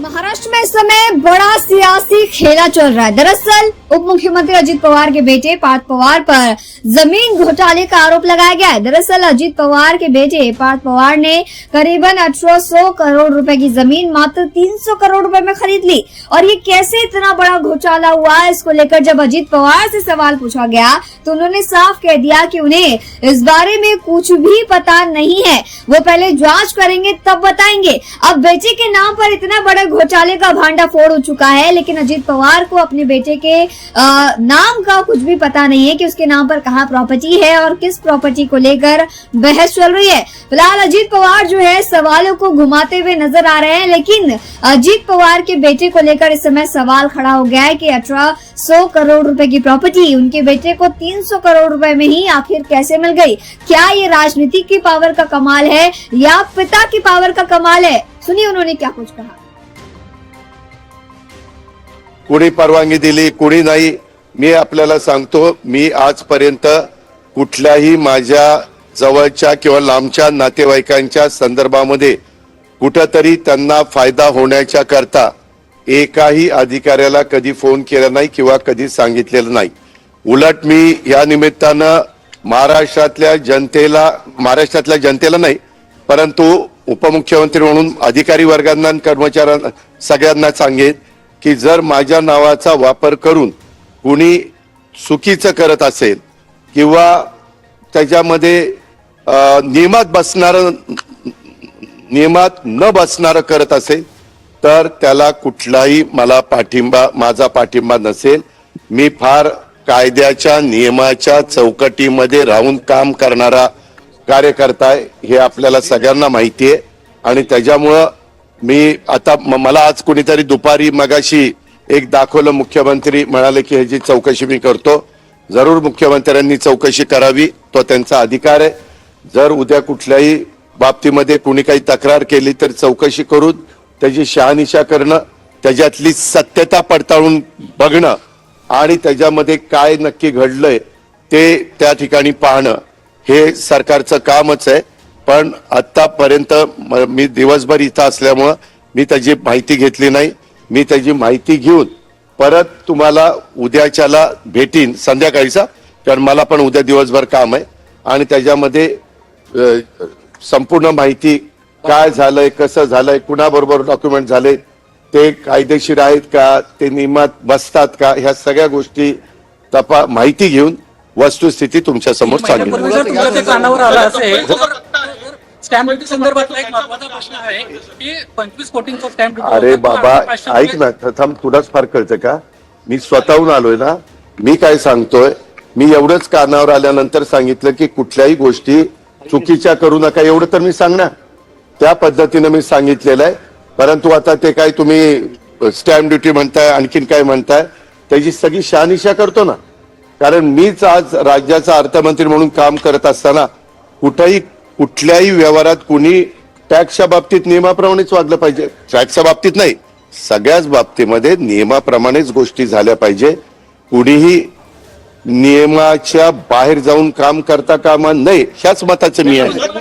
महाराष्ट्र में इस समय बड़ा सियासी खेला चल रहा है। दरअसल उप मुख्यमंत्री अजित पवार के बेटे पार्थ पवार पर जमीन घोटाले का आरोप लगाया गया है। दरअसल अजित पवार के बेटे पार्थ पवार ने करीबन 1800 करोड़ रुपए की जमीन मात्र 300 करोड़ रुपए में खरीद ली। और ये कैसे इतना बड़ा घोटाला हुआ, इसको लेकर जब अजित पवार से सवाल पूछा गया तो उन्होंने साफ कह दिया कि उन्हें इस बारे में कुछ भी पता नहीं है, वो पहले जांच करेंगे तब बताएंगे। अब बेटे के नाम पर इतना बड़ा घोटाले का भांडाफोड़ हो चुका है, लेकिन अजित पवार को अपने बेटे के नाम का कुछ भी पता नहीं है कि उसके नाम पर कहाँ प्रॉपर्टी है और किस प्रॉपर्टी को लेकर बहस चल रही है। फिलहाल अजित पवार जो है सवालों को घुमाते हुए नजर आ रहे हैं, लेकिन अजित पवार के बेटे को लेकर इस समय सवाल खड़ा हो गया है कि 1800 करोड़ रुपए की प्रॉपर्टी उनके बेटे को 300 करोड़ रुपए में ही आखिर कैसे मिल गई। क्या ये राजनीति की पावर का कमाल है या पिता की पावर का कमाल है? सुनिए उन्होंने क्या कुछ कहा। कुणी परवानगी दिली, कुणी नाही, मी आपल्याला सांगतो, मी आजपर्यंत कुठल्याही माझ्या जवळच्या किंवा लांबच्या नातेवाईकांच्या संदर्भामध्ये कुठेतरी त्यांना फायदा होण्याच्या करता एकाही अधिकाऱ्याला कधी फोन केला नाही किंवा कधी सांगितलेलं नाही। उलट मी या निमित्तानं महाराष्ट्रातल्या जनतेला नाही, परंतु उपमुख्यमंत्री म्हणून अधिकारी वर्गांना, कर्मचाऱ्यांना सगळ्यांना सांगेन की जर माझ्या नावाचा वापर करून कुणी चुकीचं करत असेल किंवा त्याच्यामध्ये नियमात न बसणार करत असेल तर त्याला कुठलाही माझा पाठिंबा नसेल। मी फार कायद्याच्या नियमाच्या चौकटीमध्ये राहून काम करणारा कार्यकर्ता आहे, हे आपल्याला सगळ्यांना माहिती आहे। आणि त्याच्यामुळे मी आता मला आज कुणीतरी दुपारी मगाशी एक दाखवलं, मुख्यमंत्री म्हणाले की ह्याची चौकशी मी करतो। जरूर मुख्यमंत्र्यांनी चौकशी करावी, तो त्यांचा अधिकार आहे। जर उद्या कुठल्याही बाबतीमध्ये कुणी काही तक्रार केली तर चौकशी करून त्याची शहानिशा करणं, त्याच्यातली सत्यता पडताळून बघणं आणि त्याच्यामध्ये काय नक्की घडलंय ते त्या ठिकाणी पाहणं हे सरकारचं कामच आहे। पण आतापर्यंत मी दिवसभर इथं असल्यामुळे मी त्याची माहिती घेतली नाही। मी त्याची माहिती घेऊन परत तुम्हाला उद्याच्याला भेटीन संध्याकाळीचा, कारण मला पण उद्या दिवसभर काम आहे आणि त्याच्यामध्ये संपूर्ण माहिती काय झालंय, कसं झालंय, कुणाबरोबर डॉक्युमेंट झाले, ते कायदेशीर आहेत का, ते नियमात बसतात का, ह्या सगळ्या गोष्टी माहिती घेऊन वस्तुस्थिती तुमच्या समोर सांगेन। स्टॅम्प ड्युटी संदर्भातला एक महत्त्वाचा प्रश्न आहे की 25 कोटींचा स्टॅम्प ड्युटी। अरे बाबा ऐक ना, थांब, तुलाच फार कळतं का? मी स्वतःहून आलोय ना, मी काय सांगतोय, मी एवढंच कानावर आल्यानंतर सांगितलं की कुठल्याही गोष्टी चुकीच्या करू नका, एवढं तर मी सांगणार, त्या पद्धतीने मी सांगितलेलं आहे। परंतु आता ते काय तुम्ही स्टॅम्प ड्युटी म्हणताय, आणखीन काय म्हणताय, त्याची सगळी शहानिशा करतो ना, कारण मीच आज राज्याचा अर्थमंत्री म्हणून काम करत असताना कुठल्याही व्यवहारात कुणी टॅक्सच्या बाबतीत नियमाप्रमाणेच वागलं पाहिजे। टॅक्सच्या बाबतीत नाही, सगळ्याच बाबतीमध्ये नियमाप्रमाणेच गोष्टी झाल्या पाहिजे। कुणीही नियमाच्या बाहेर जाऊन काम करता कामा नये, ह्याच मताचं मी आहे।